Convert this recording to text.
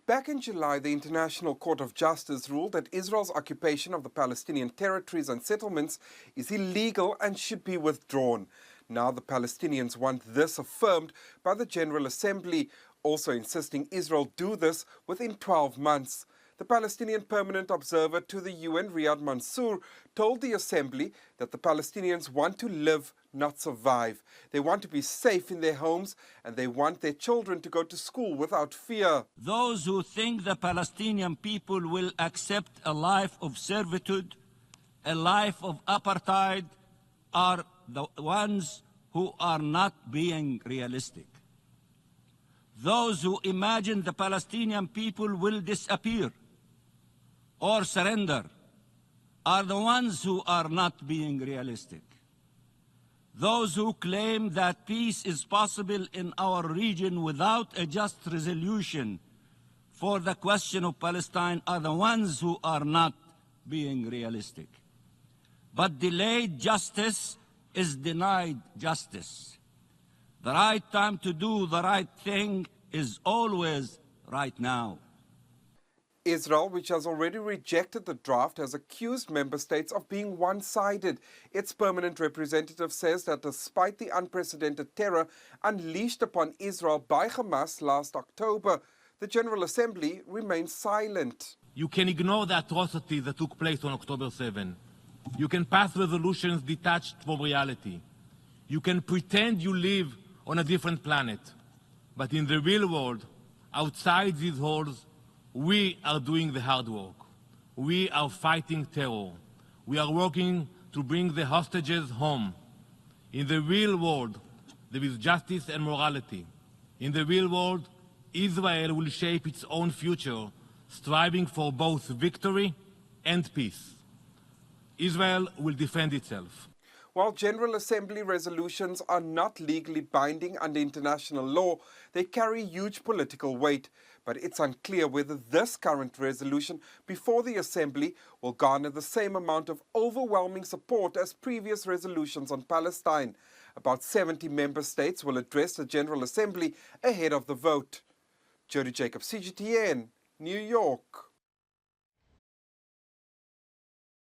Back in July, the International Court of Justice ruled that Israel's occupation of the Palestinian territories and settlements is illegal and should be withdrawn. Now the Palestinians want this affirmed by the General Assembly, also insisting Israel do this within 12 months. The Palestinian permanent observer to the UN, Riyad Mansour, told the Assembly that the Palestinians want to live, not survive. They want to be safe in their homes and they want their children to go to school without fear. Those who think the Palestinian people will accept a life of servitude, a life of apartheid, are the ones who are not being realistic. Those who imagine the Palestinian people will disappear or surrender are the ones who are not being realistic. Those who claim that peace is possible in our region without a just resolution for the question of Palestine are the ones who are not being realistic. But delayed justice is denied justice. The right time to do the right thing is always right now. Israel, which has already rejected the draft, has accused member states of being one-sided. Its permanent representative says that despite the unprecedented terror unleashed upon Israel by Hamas last October, the General Assembly remains silent. You can ignore the atrocities that took place on October 7. You can pass resolutions detached from reality. You can pretend you live on a different planet. But in the real world, outside these halls, we are doing the hard work. We are fighting terror. We are working to bring the hostages home. In the real world, there is justice and morality. In the real world, Israel will shape its own future, striving for both victory and peace. Israel will defend itself. While General Assembly resolutions are not legally binding under international law, they carry huge political weight. But it's unclear whether this current resolution before the Assembly will garner the same amount of overwhelming support as previous resolutions on Palestine. About 70 member states will address the General Assembly ahead of the vote. Jody Jacobs, CGTN, New York.